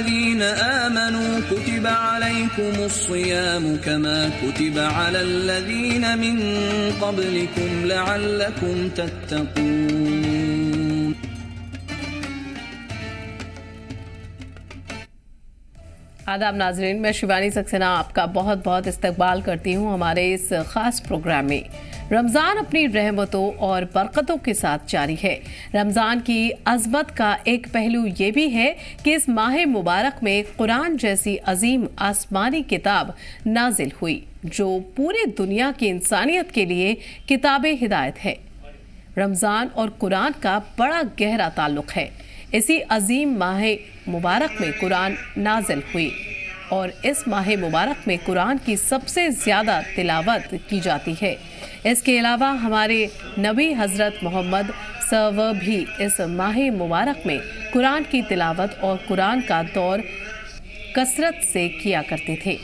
الذين آمنوا كتب عليكم الصيام كما كتب على الذين من قبلكم لعلكم تتقون. آداب ناظرین، میں شیوانی سکسینہ آپ کا بہت بہت استقبال کرتی ہوں ہمارے اس خاص پروگرام میں. رمضان اپنی رحمتوں اور برکتوں کے ساتھ جاری ہے. رمضان کی عظمت کا ایک پہلو یہ بھی ہے کہ اس ماہ مبارک میں قرآن جیسی عظیم آسمانی کتاب نازل ہوئی جو پورے دنیا کی انسانیت کے لیے کتاب ہدایت ہے. رمضان اور قرآن کا بڑا گہرا تعلق ہے. اسی عظیم ماہ مبارک میں قرآن نازل ہوئی اور اس ماہ مبارک میں قرآن کی سب سے زیادہ تلاوت کی جاتی ہے. اس کے علاوہ ہمارے نبی حضرت محمد ص بھی اس ماہ مبارک میں قرآن کی تلاوت اور قرآن کا دور کثرت سے کیا کرتے تھے.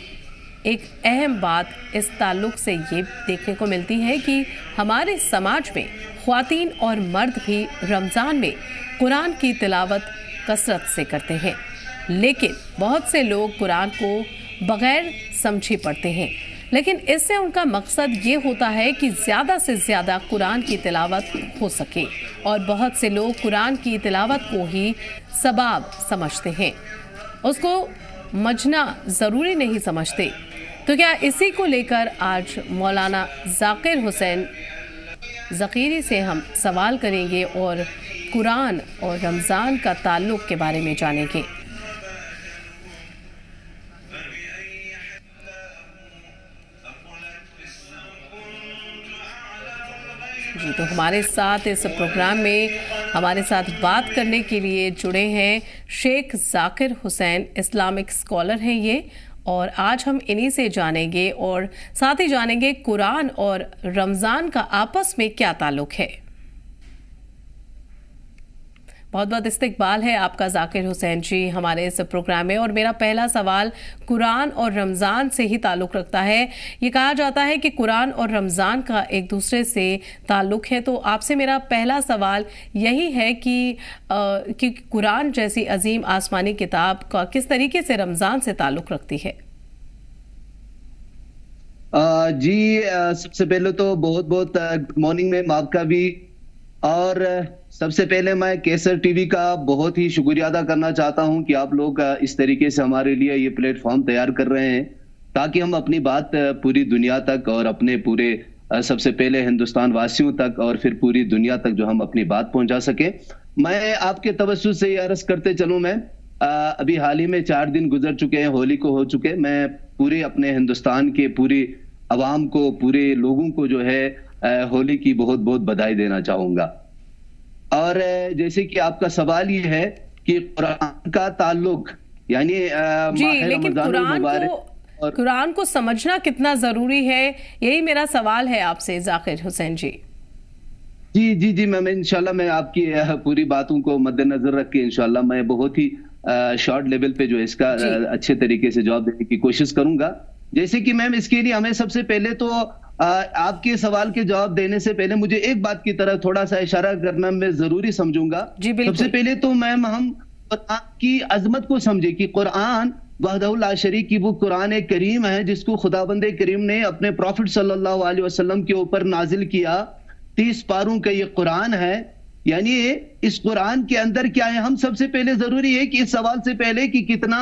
ایک اہم بات اس تعلق سے یہ دیکھنے کو ملتی ہے کہ ہمارے سماج میں خواتین اور مرد بھی رمضان میں قرآن کی تلاوت کثرت سے کرتے ہیں، لیکن بہت سے لوگ قرآن کو بغیر سمجھے پڑھتے ہیں. لیکن اس سے ان کا مقصد یہ ہوتا ہے کہ زیادہ سے زیادہ قرآن کی تلاوت ہو سکے، اور بہت سے لوگ قرآن کی تلاوت کو ہی ثواب سمجھتے ہیں، اس کو مجنا ضروری نہیں سمجھتے. تو کیا اسی کو لے کر آج مولانا ذاکر حسین ذخیری سے ہم سوال کریں گے اور قرآن اور رمضان کا تعلق کے بارے میں جانیں گے. جی، تو ہمارے ساتھ اس پروگرام میں ہمارے ساتھ بات کرنے کے لیے جڑے ہیں شیخ ذاکر حسین، اسلامک اسکالر ہیں یہ، اور آج ہم انہی سے جانیں گے اور ساتھ ہی جانیں گے قرآن اور رمضان کا آپس میں کیا تعلق ہے. بہت بہت استقبال ہے آپ کا ذاکر حسین جی ہمارے اس پروگرام میں. اور میرا پہلا سوال قرآن اور رمضان سے ہی تعلق رکھتا ہے. یہ کہا جاتا ہے کہ قرآن اور رمضان کا ایک دوسرے سے تعلق ہے، تو آپ سے میرا پہلا سوال یہی ہے کہ قرآن جیسی عظیم آسمانی کتاب کا کس طریقے سے رمضان سے تعلق رکھتی ہے؟ جی، سب سے پہلے تو بہت بہت گڈ مارننگ میم آپ کا بھی. اور سب سے پہلے میں کیسر ٹی وی کا بہت ہی شکریہ ادا کرنا چاہتا ہوں کہ آپ لوگ اس طریقے سے ہمارے لیے یہ پلیٹ فارم تیار کر رہے ہیں تاکہ ہم اپنی بات پوری دنیا تک اور اپنے پورے سب سے پہلے ہندوستان واسیوں تک اور پھر پوری دنیا تک جو ہم اپنی بات پہنچا سکیں. میں آپ کے توسط سے یہ عرض کرتے چلوں، میں ابھی حال ہی میں 4 دن گزر چکے ہیں، ہولی کو ہو چکے. میں پورے اپنے ہندوستان کے پوری عوام کو، پورے لوگوں کو جو ہے ہولی کی بہت بہت بدائی دینا چاہوں گا. اور جیسے کہ آپ کا سوال یہ ہے کہ قرآن کا تعلق یعنی لیکن قرآن کو سمجھنا کتنا ضروری ہے، یہی میرا سوال ہے آپ سے ذاکر حسین جی. جی میں انشاءاللہ میں آپ کی پوری باتوں کو مد نظر رکھ کے انشاءاللہ میں بہت ہی شارٹ لیول پہ جو اس کا اچھے طریقے سے جواب دینے کی کوشش کروں گا. جیسے کہ میم اس کے لیے ہمیں سب سے پہلے تو آپ کے سوال کے جواب دینے سے پہلے مجھے ایک بات کی طرف تھوڑا سا اشارہ کرنا میں ضروری سمجھوں گا. سب سے پہلے تو میم ہم قرآن کی عظمت کو سمجھے کہ قرآن وحدہ لا شریک کی وہ قرآن کریم ہے جس کو خداوند کریم نے اپنے پروفٹ صلی اللہ علیہ وسلم کے اوپر نازل کیا. 30 پاروں کا یہ قرآن ہے. یعنی اس قرآن کے اندر کیا ہے، ہم سب سے پہلے ضروری ہے کہ اس سوال سے پہلے کہ کتنا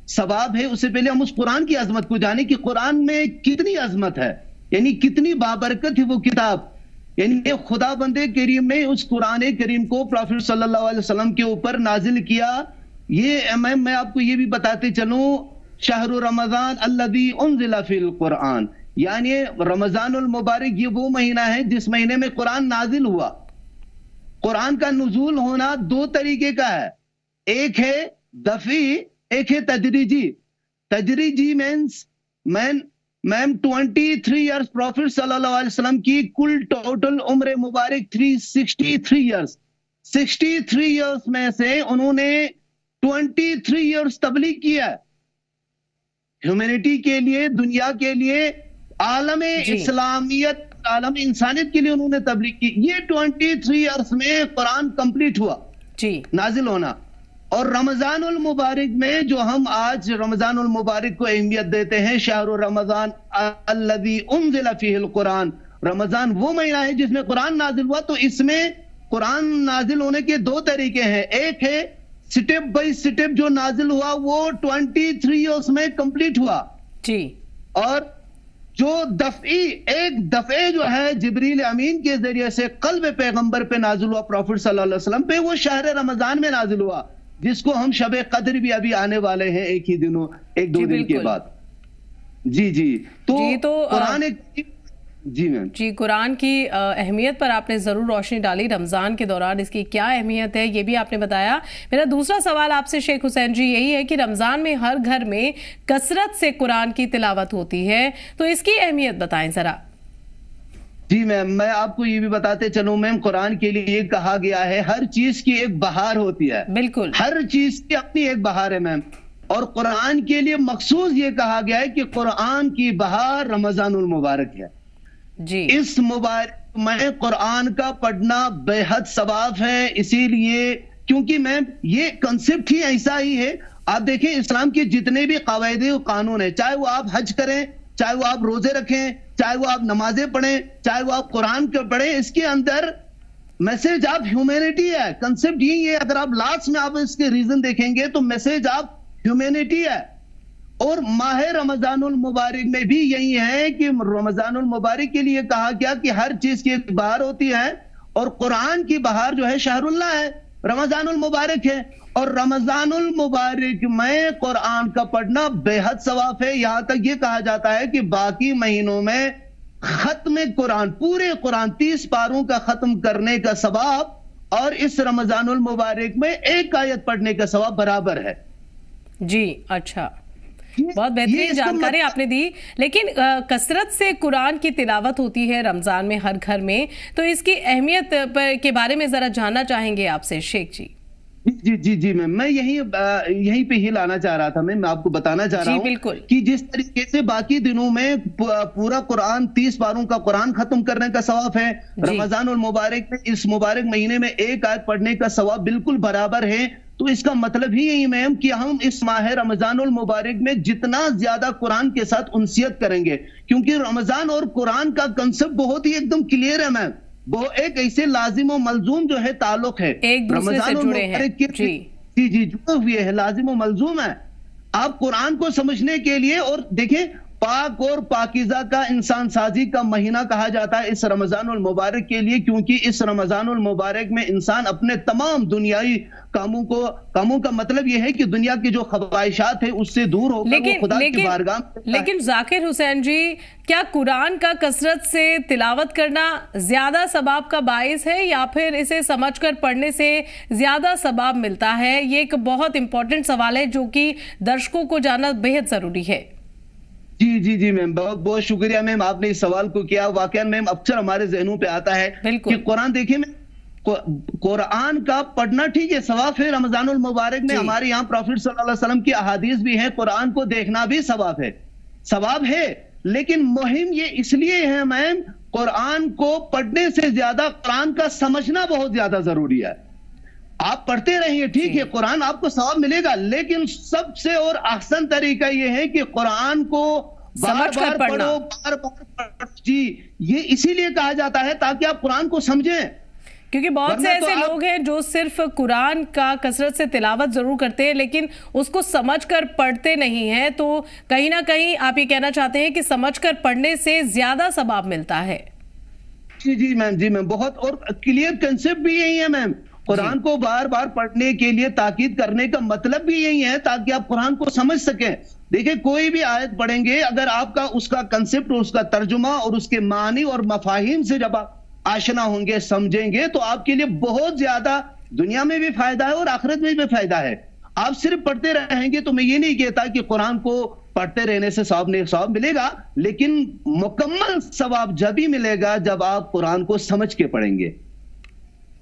ثواب ہے اس سے پہلے ہم اس قرآن کی عظمت کو جانیں کہ قرآن میں کتنی عظمت ہے، یعنی کتنی بابرکت ہے وہ کتاب. یعنی خدا بند کریم نے اس قرآن کریم کو پروفٹ صلی اللہ علیہ وسلم کے اوپر نازل کیا. یہ میں آپ کو یہ بھی بتاتے چلوں، شہر رمضان الذی انزل فی القرآن، یعنی رمضان المبارک یہ وہ مہینہ ہے جس مہینے میں قرآن نازل ہوا. قرآن کا نزول ہونا 2 طریقے کا ہے، ایک ہے دفعی، ایک ہے تدریجی. تدریجی میم 23 ایئرز پروفٹ صلی اللہ علیہ وسلم کی کل ٹوٹل عمر مبارک 363 ایئرز. 63 ایئرز میں سے انہوں نے 23 ایئرز تبلیغ کیا ہیومینٹی کے لیے، دنیا کے لیے، عالم اسلامیت، عالم انسانیت کے لیے انہوں نے تبلیغ کی. یہ 23 ایئرز میں قرآن کمپلیٹ ہوا نازل ہونا. اور رمضان المبارک میں جو ہم آج رمضان المبارک کو اہمیت دیتے ہیں، شہر رمضان الذی انزل فیہ القرآن، رمضان وہ مہینہ ہے جس میں قرآن نازل ہوا. تو اس میں قرآن نازل ہونے کے دو طریقے ہیں. ایک ہے سٹیپ بائی سٹیپ جو نازل ہوا وہ 23 ایئرس میں کمپلیٹ ہوا جی، اور جو ایک دفعے جو ہے جبریل امین کے ذریعے سے قلب پیغمبر پہ نازل ہوا، پروفٹ صلی اللہ علیہ وسلم پہ، وہ شہر رمضان میں نازل ہوا، جس کو ہم شب قدر بھی ابھی آنے والے ہیں ایک دو دن کے بعد. جی تو قرآن جی میم جی، قرآن کی اہمیت پر آپ نے ضرور روشنی ڈالی. رمضان کے دوران اس کی کیا اہمیت ہے یہ بھی آپ نے بتایا. میرا دوسرا سوال آپ سے شیخ حسین جی یہی ہے کہ رمضان میں ہر گھر میں کثرت سے قرآن کی تلاوت ہوتی ہے، تو اس کی اہمیت بتائیں ذرا. جی میم، میں آپ کو یہ بھی بتاتے چلوں میم، قرآن کے لیے یہ کہا گیا ہے ہر چیز کی ایک بہار ہوتی ہے. بالکل، ہر چیز کی اپنی ایک بہار ہے میم، اور قرآن کے لیے مخصوص یہ کہا گیا ہے کہ قرآن کی بہار رمضان المبارک ہے. جی، اس مبارک میں قرآن کا پڑھنا بے حد ثواب ہے، اسی لیے کیونکہ میم یہ کنسپٹ ہی ایسا ہی ہے. آپ دیکھیں اسلام کے جتنے بھی قواعد و قانون ہیں، چاہے وہ آپ حج کریں، چاہے وہ آپ روزے رکھیں، چاہے وہ آپ نمازیں پڑھیں، چاہے وہ آپ قرآن کو پڑھیں، اس کے اندر میسج آپ ہیومینٹی ہے. کنسپٹ یہی ہے. اگر آپ لاسٹ میں آپ اس کے ریزن دیکھیں گے تو میسج آپ ہیومینٹی ہے. اور ماہ رمضان المبارک میں بھی یہی ہے کہ رمضان المبارک کے لیے کہا گیا کہ ہر چیز کی ایک بہار ہوتی ہے، اور قرآن کی بہار جو ہے شہر اللہ ہے، رمضان المبارک ہے. اور رمضان المبارک میں قرآن کا پڑھنا بے حد ثواب ہے. یہاں تک یہ کہا جاتا ہے کہ باقی مہینوں میں ختم قرآن، پورے قرآن 30 پاروں کا ختم کرنے کا ثواب اور اس رمضان المبارک میں ایک آیت پڑھنے کا ثواب برابر ہے. جی اچھا، بہت بہترین جانکاری آپ نے دی. لیکن کثرت سے قرآن کی تلاوت ہوتی ہے رمضان میں ہر گھر میں، تو اس کی اہمیت کے بارے میں ذرا جاننا چاہیں گے آپ سے شیخ جی. جی میم، میں یہیں پہ ہی لانا چاہ رہا تھا. میں آپ کو بتانا چاہ رہا ہوں کہ جس طریقے سے باقی دنوں میں پورا قرآن 30 پاروں کا قرآن ختم کرنے کا ثواب ہے، رمضان المبارک میں اس مبارک مہینے میں ایک آیت پڑھنے کا ثواب بالکل برابر ہے. تو اس کا مطلب ہی یہی میم کہ ہم اس ماہ رمضان المبارک میں جتنا زیادہ قرآن کے ساتھ انسیت کریں گے، کیونکہ رمضان اور قرآن کا کنسپٹ بہت ہی ایک دم کلیئر ہے میم. وہ ایک ایسے لازم و ملزوم جو ہے تعلق ہے، ایک دوسرے سے جڑے ہیں. جی جڑے ہوئے ہیں، لازم و ملزوم ہے. آپ قرآن کو سمجھنے کے لیے، اور دیکھیں پاک اور پاکیزہ کا انسان سازی کا مہینہ کہا جاتا ہے اس رمضان المبارک کے لیے، کیونکہ اس رمضان المبارک میں انسان اپنے تمام دنیائی کاموں کا مطلب یہ ہے کہ دنیا کی جو خواہشات ہیں اس سے دور ہو کر وہ خدا کی بارگاہ. لیکن ذاکر حسین جی، کیا قرآن کا کثرت سے تلاوت کرنا زیادہ ثواب کا باعث ہے، یا پھر اسے سمجھ کر پڑھنے سے زیادہ ثواب ملتا ہے؟ یہ ایک بہت امپورٹنٹ سوال ہے جو کہ درشکوں کو جاننا بہت ضروری ہے. جی میم، بہت شکریہ میم، آپ نے اس سوال کو کیا. واقعا میم اکثر ہمارے ذہنوں پہ آتا ہے کہ قرآن، دیکھیں قرآن کا پڑھنا ٹھیک ہے، ثواب ہے. رمضان المبارک میں ہمارے یہاں پروفٹ صلی اللہ علیہ وسلم کی احادیث بھی ہیں، قرآن کو دیکھنا بھی ثواب ہے. لیکن مہم یہ اس لیے ہے میم، قرآن کو پڑھنے سے زیادہ قرآن کا سمجھنا بہت زیادہ ضروری ہے. آپ پڑھتے رہیے، ٹھیک ہے، قرآن آپ کو ثواب ملے گا، لیکن سب سے اور احسن طریقہ یہ ہے کہ قرآن کو بار بار پڑھو. جی، یہ اسی لیے کہا جاتا ہے تاکہ آپ قرآن کو سمجھیں. کیونکہ بہت سے ایسے لوگ ہیں جو صرف قرآن کا کثرت سے تلاوت ضرور کرتے ہیں لیکن اس کو سمجھ کر پڑھتے نہیں ہیں. تو کہیں نہ کہیں آپ یہ کہنا چاہتے ہیں کہ سمجھ کر پڑھنے سے زیادہ ثواب ملتا ہے. جی میم، بہت اور کلیئر کنسپٹ بھی یہی ہے میم. قرآن کو بار بار پڑھنے کے لیے تاکید کرنے کا مطلب بھی یہی ہے تاکہ آپ قرآن کو سمجھ سکیں. دیکھیں کوئی بھی آیت پڑھیں گے، اگر آپ کا اس کا کنسپٹ، اس کا ترجمہ اور اس کے معنی اور مفاہیم سے جب آپ آشنا ہوں گے، سمجھیں گے، تو آپ کے لیے بہت زیادہ دنیا میں بھی فائدہ ہے اور آخرت میں بھی فائدہ ہے. آپ صرف پڑھتے رہیں گے تو میں یہ نہیں کہتا کہ قرآن کو پڑھتے رہنے سے ثواب ملے گا، لیکن مکمل ثواب جب ہی ملے گا جب آپ قرآن کو سمجھ کے پڑھیں گے.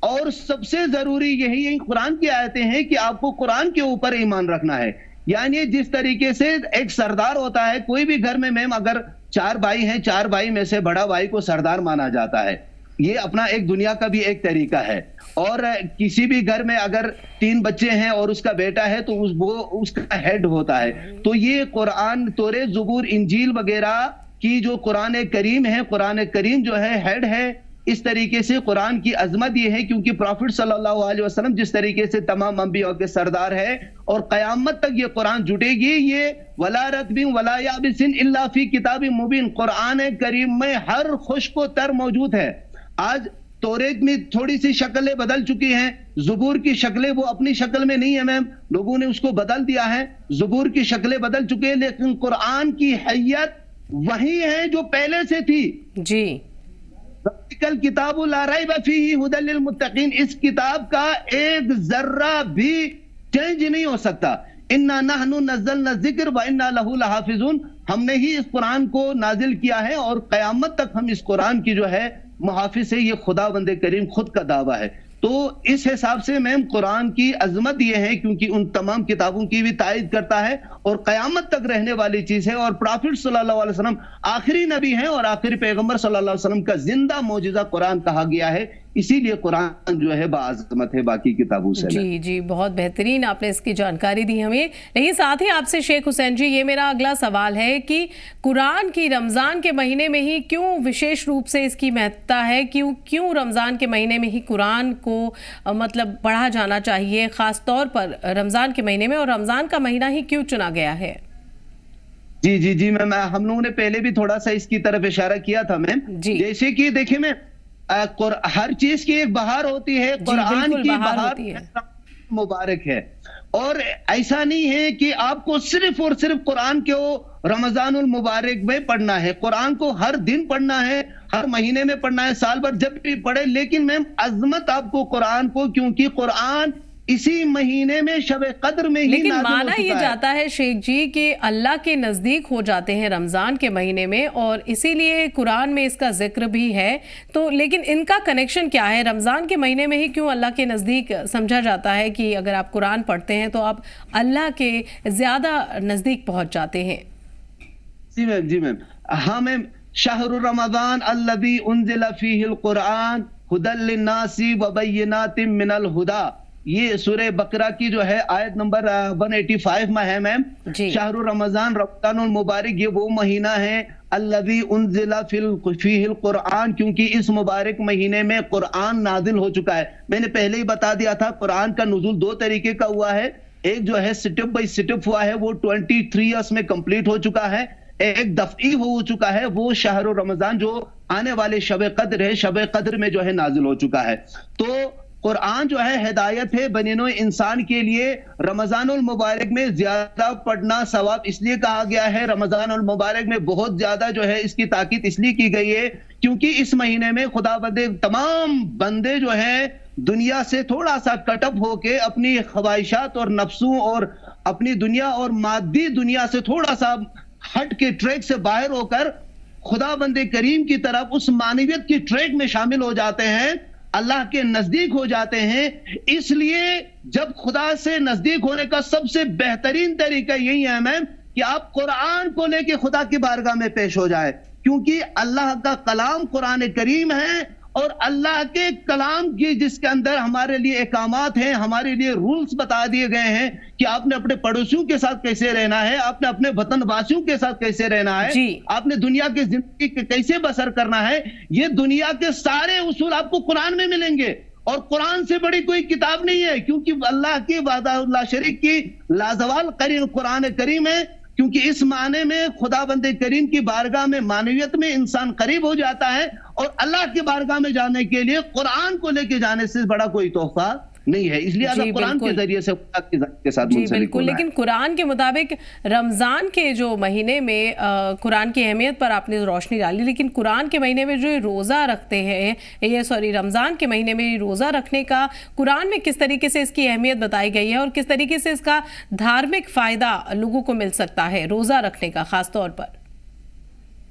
اور سب سے ضروری یہی قرآن کی آیتیں ہیں کہ آپ کو قرآن کے اوپر ایمان رکھنا ہے. یعنی جس طریقے سے ایک سردار ہوتا ہے, کوئی بھی گھر میں میم اگر 4 بھائی ہیں, 4 بھائی میں سے بڑا بھائی کو سردار مانا جاتا ہے. یہ اپنا ایک دنیا کا بھی ایک طریقہ ہے. اور کسی بھی گھر میں اگر 3 بچے ہیں اور اس کا بیٹا ہے تو وہ اس کا ہیڈ ہوتا ہے. تو یہ قرآن, توریت, زبور, انجیل وغیرہ کی جو قرآن کریم ہے, قرآن کریم جو ہے ہیڈ ہے. اس طریقے سے قرآن کی عظمت یہ ہے کیونکہ پروفٹ صلی اللہ علیہ وسلم جس طریقے سے تمام انبیاء کے سردار ہے اور قیامت تک یہ قرآن جٹے گی. یہ ولا رتب ولا یابس الا فی کتاب مبین, قرآن کریم میں ہر خشک و تر موجود ہے. آج توریت میں تھوڑی سی شکلیں بدل چکی ہیں, زبور کی شکلیں وہ اپنی شکل میں نہیں ہے میم, لوگوں نے اس کو بدل دیا ہے. زبور کی شکلیں بدل چکی ہیں لیکن قرآن کی حیت وہی ہے جو پہلے سے تھی. جی, کتاب لا ریب فیہ ھدی للمتقین, اس کتاب کا ایک ذرہ بھی چینج نہیں ہو سکتا. انا نحن نزلنا الذکر وانا لہ لحافظون, ہم نے ہی اس قرآن کو نازل کیا ہے اور قیامت تک ہم اس قرآن کی جو ہے محافظ ہے. یہ خدا بند کریم خود کا دعویٰ ہے. تو اس حساب سے میم قرآن کی عظمت یہ ہے کیونکہ ان تمام کتابوں کی بھی تائید کرتا ہے اور قیامت تک رہنے والی چیز ہے. اور پروفٹ صلی اللہ علیہ وسلم آخری نبی ہیں اور آخری پیغمبر صلی اللہ علیہ وسلم کا زندہ معجزہ قرآن کہا گیا ہے. اسی لیے قرآن جو ہے باعظمت ہے باقی کتابوں سے. جی جی, بہت بہترین آپ نے اس کی جانکاری دی ہمیں. لیکن ساتھ ہی آپ سے شیخ حسین جی, یہ میرا اگلا سوال ہے کہ قرآن کی رمضان کے مہینے میں ہی کیوں وشیش روپ سے اس کی مہتتا ہے, کیوں رمضان کے مہینے میں ہی قرآن کو مطلب پڑھا جانا چاہیے, خاص طور پر رمضان کے مہینے میں, اور رمضان کا مہینہ ہی کیوں چنا گیا ہے؟ جی جی جی میم, ہم لوگوں نے پہلے بھی تھوڑا سا اس کی طرف اشارہ کیا تھا میم. جیسے کہ دیکھیں میم, ہر چیز کی ایک بہار ہوتی ہے, قرآن کی بہار مبارک ہے. اور ایسا نہیں ہے کہ آپ کو صرف اور صرف قرآن کو رمضان المبارک میں پڑھنا ہے. قرآن کو ہر دن پڑھنا ہے, ہر مہینے میں پڑھنا ہے, سال بھر جب بھی پڑھے. لیکن میم عظمت آپ کو قرآن کو, کیونکہ قرآن اسی مہینے میں شب قدر میں ہی لیکن مانا یہ جاتا ہے شیخ جی کہ اللہ کے نزدیک ہو جاتے ہیں رمضان کے مہینے میں, اور اسی لیے قرآن میں اس کا ذکر بھی ہے. تو لیکن ان کا کنیکشن کیا ہے؟ رمضان کے مہینے میں ہی کیوں اللہ کے نزدیک سمجھا جاتا ہے کہ اگر آپ قرآن پڑھتے ہیں تو آپ اللہ کے زیادہ نزدیک پہنچ جاتے ہیں؟ جی میم, جی میم, ہاں میم, شہر رمضان الذی انزل فیہ القرآن ھدی للناس وبینات من الہدی, یہ سورہ بقرہ کی جو ہے آیت نمبر 185 میں ہے میم. شہر رمضان, رمضان المبارک, یہ وہ مہینہ ہے الذی انزل فیہ القرآن, کیونکہ اس مبارک مہینے میں قرآن نازل ہو چکا ہے. میں نے پہلے ہی بتا دیا تھا قرآن کا نزول 2 طریقے کا ہوا ہے. ایک جو ہے سٹیپ بائی سٹیپ ہوا ہے, وہ 23 ایئرس میں کمپلیٹ ہو چکا ہے. ایک دفعی ہو چکا ہے, وہ شہر رمضان جو آنے والے شب قدر ہے, شب قدر میں جو ہے نازل ہو چکا ہے. تو قرآن جو ہے ہدایت ہے بنی نوع انسان کے لیے. رمضان المبارک میں زیادہ پڑھنا ثواب اس لیے کہا گیا ہے, رمضان المبارک میں بہت زیادہ جو ہے اس کی تاکید اس لیے کی گئی ہے کیونکہ اس مہینے میں خدا بندے, تمام بندے جو ہیں دنیا سے تھوڑا سا کٹ اپ ہو کے اپنی خواہشات اور نفسوں اور اپنی دنیا اور مادی دنیا سے تھوڑا سا ہٹ کے ٹریک سے باہر ہو کر خدا بندے کریم کی طرف اس معنویت کی ٹریک میں شامل ہو جاتے ہیں, اللہ کے نزدیک ہو جاتے ہیں. اس لیے جب خدا سے نزدیک ہونے کا سب سے بہترین طریقہ یہی ہے میم کہ آپ قرآن کو لے کے خدا کی بارگاہ میں پیش ہو جائے, کیونکہ اللہ کا کلام قرآن کریم ہے اور اللہ کے کلام کی جس کے اندر ہمارے لیے احکامات ہیں, ہمارے لیے رولز بتا دیے گئے ہیں کہ آپ نے اپنے پڑوسیوں کے ساتھ کیسے رہنا ہے, آپ نے اپنے وطن واسیوں کے ساتھ کیسے رہنا ہے, آپ نے دنیا کی زندگی کیسے بسر کرنا ہے. یہ دنیا کے سارے اصول آپ کو قرآن میں ملیں گے, اور قرآن سے بڑی کوئی کتاب نہیں ہے کیونکہ اللہ کی وحدہ لا شریک کی لازوال قرآن کریم ہے. کیونکہ اس معنی میں خدا بند کریم کی بارگاہ میں معنویت میں انسان قریب ہو جاتا ہے, اور اللہ کی بارگاہ میں جانے کے لیے قرآن کو لے کے جانے سے بڑا کوئی تحفہ نہیں ہے. اس لیے قرآن کے ذریعے سے کے ساتھ منسلک ہونا ہے. لیکن قرآن کے مطابق رمضان کے جو مہینے میں قرآن کی اہمیت پر آپ نے روشنی ڈالی, لیکن قرآن کے مہینے میں جو روزہ رکھتے ہیں, رمضان کے مہینے میں روزہ رکھنے کا قرآن میں کس طریقے سے اس کی اہمیت بتائی گئی ہے, اور کس طریقے سے اس کا دھارمک فائدہ لوگوں کو مل سکتا ہے روزہ رکھنے کا خاص طور پر؟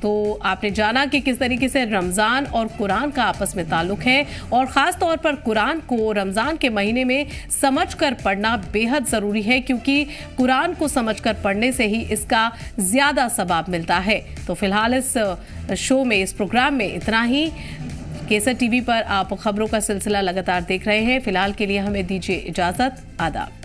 تو آپ نے جانا کہ کس طریقے سے رمضان اور قرآن کا آپس میں تعلق ہے اور خاص طور پر قرآن کو رمضان کے مہینے میں سمجھ کر پڑھنا بے حد ضروری ہے، کیونکہ قرآن کو سمجھ کر پڑھنے سے ہی اس کا زیادہ ثواب ملتا ہے۔ تو فی الحال اس شو میں، اس پروگرام میں اتنا ہی۔ کیسر ٹی وی پر آپ خبروں کا سلسلہ لگاتار دیکھ رہے ہیں۔ فی الحال کے لیے ہمیں دیجیے اجازت۔ آداب۔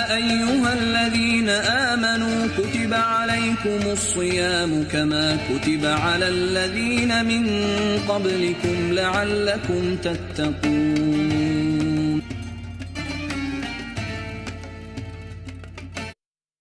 أيها الذين آمنوا كتب عليكم الصيام كما كتب على الذين من قبلكم لعلكم تتقون